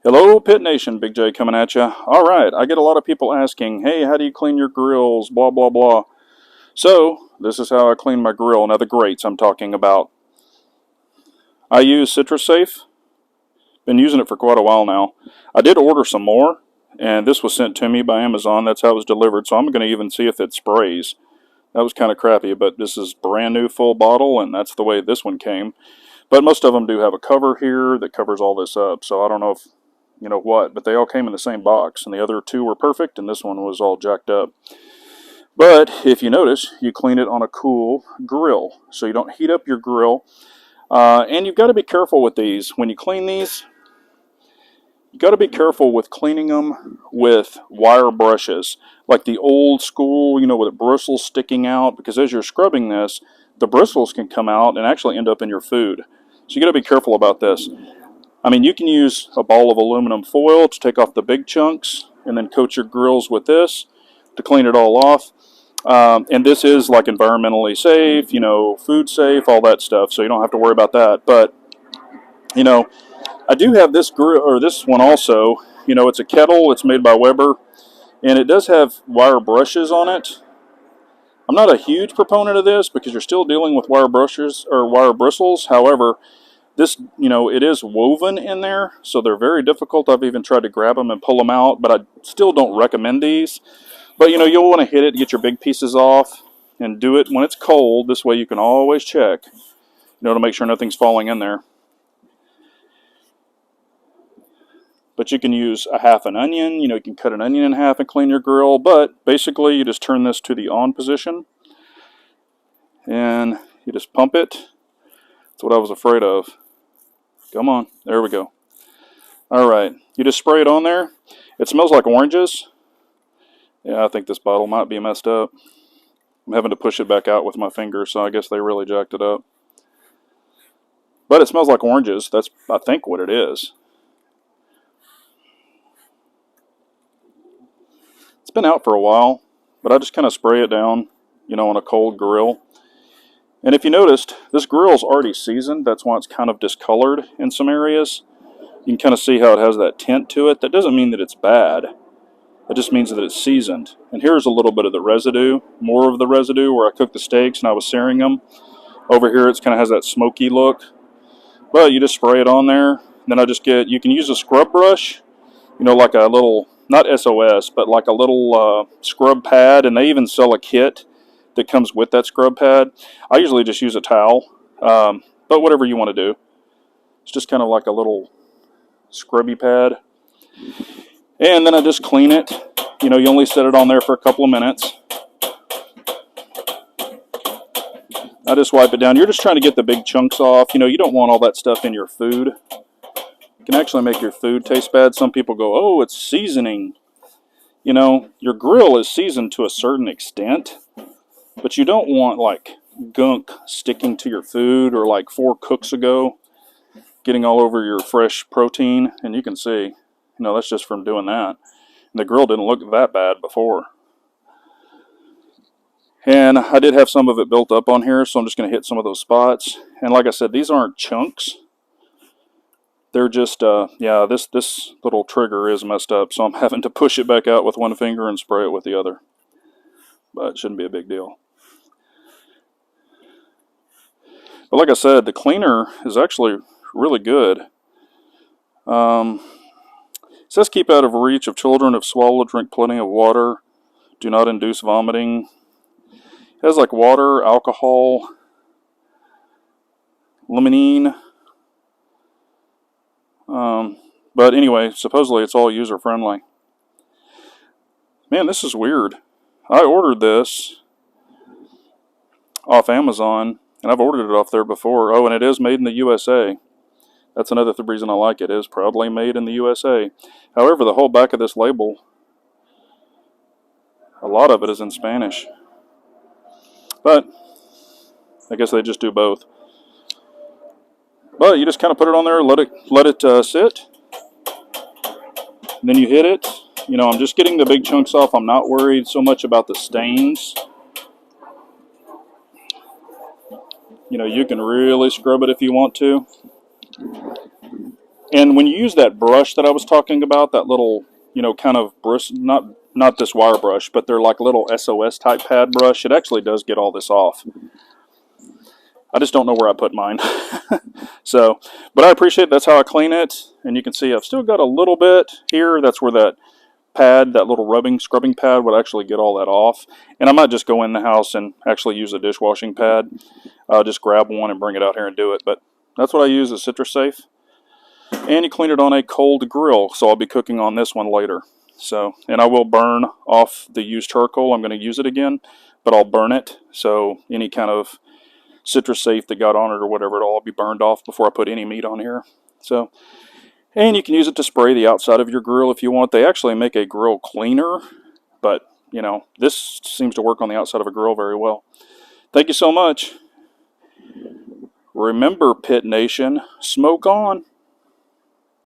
Hello, Pit Nation. Big J coming at you. All right, I get a lot of people asking, hey, how do you clean your grills? Blah, blah, blah. So, this is how I clean my grill. Now, the grates I'm talking about. I use CitrusSafe. Been using it for quite a while now. I did order some more, and this was sent to me by Amazon. That's how it was delivered, so I'm going to even see if it sprays. That was kind of crappy, but this is brand new full bottle, and that's the way this one came. But most of them do have a cover here that covers all this up, so I don't know if you know what, but they all came in the same box, and the other two were perfect, and this one was all jacked up. But if you notice, you clean it on a cool grill, so you don't heat up your grill. And you've got to be careful with these. When you clean these, you've got to be careful with cleaning them with wire brushes, like the old school, with the bristles sticking out, because as you're scrubbing this, the bristles can come out and actually end up in your food. So you got to be careful about this. I mean, you can use a ball of aluminum foil to take off the big chunks and then coat your grills with this to clean it all off. And this is like environmentally safe, food safe, all that stuff, so you don't have to worry about that. But, I do have this grill, or this one also. It's a kettle. It's made by Weber, and it does have wire brushes on it. I'm not a huge proponent of this because you're still dealing with wire brushes or wire bristles. However, this, it is woven in there, so they're very difficult. I've even tried to grab them and pull them out, but I still don't recommend these. But, you'll want to hit it, get your big pieces off, and do it when it's cold. This way you can always check, to make sure nothing's falling in there. But you can use a half an onion. You can cut an onion in half and clean your grill. But basically, you just turn this to the on position, and you just pump it. That's what I was afraid of. Come on, there we go. All right, you just spray it on there. It smells like oranges. Yeah, I think this bottle might be messed up. I'm having to push it back out with my finger, so I guess they really jacked it up. But it smells like oranges. That's, I think, what it is. It's been out for a while, but I just kind of spray it down, on a cold grill. And if you noticed, this grill is already seasoned. That's why it's kind of discolored in some areas. You can kind of see how it has that tint to it. That doesn't mean that it's bad. It just means that it's seasoned. And here's a little bit of the residue, more of the residue where I cooked the steaks and I was searing them. Over here it kind of has that smoky look. But you just spray it on there. Then you can use a scrub brush, like a little, not SOS, but like a little scrub pad. And they even sell a kit that comes with that scrub pad. I usually just use a towel, but whatever you want to do. It's just kind of like a little scrubby pad. And then I just clean it. You only set it on there for a couple of minutes. I just wipe it down. You're just trying to get the big chunks off. You don't want all that stuff in your food. It can actually make your food taste bad. Some people go, oh, it's seasoning. Your grill is seasoned to a certain extent. But you don't want, like, gunk sticking to your food or, like, 4 cooks ago getting all over your fresh protein. And you can see, that's just from doing that. And the grill didn't look that bad before. And I did have some of it built up on here, so I'm just going to hit some of those spots. And like I said, these aren't chunks. They're just, this little trigger is messed up, so I'm having to push it back out with one finger and spray it with the other. But it shouldn't be a big deal. But like I said, the cleaner is actually really good. It says keep out of reach of children. If swallowed, drink plenty of water. Do not induce vomiting. It has like water, alcohol, limonene. But anyway, supposedly it's all user friendly. Man, this is weird. I ordered this off Amazon. And I've ordered it off there before. Oh, and it is made in the USA. That's another reason I like it. It is proudly made in the USA. However, the whole back of this label, a lot of it is in Spanish. But I guess they just do both. But you just kind of put it on there, let it sit. And then you hit it. I'm just getting the big chunks off. I'm not worried so much about the stains. You can really scrub it if you want to. And when you use that brush that I was talking about, that little, kind of brush, not this wire brush, but they're like little SOS type pad brush, it actually does get all this off. I just don't know where I put mine. So, but I appreciate that's how I clean it. And you can see I've still got a little bit here. That's where that pad, that little scrubbing pad would actually get all that off. And I might just go in the house and actually use a dishwashing pad. Just grab one and bring it out here and do it. But that's what I use as Citrus Safe. And you clean it on a cold grill, so I'll be cooking on this one later. So, and I will burn off the used charcoal. I'm going to use it again, but I'll burn it. So any kind of Citrus Safe that got on it or whatever, it'll all be burned off before I put any meat on here. So, and you can use it to spray the outside of your grill if you want. They actually make a grill cleaner, but, this seems to work on the outside of a grill very well. Thank you so much. Remember, Pit Nation, smoke on.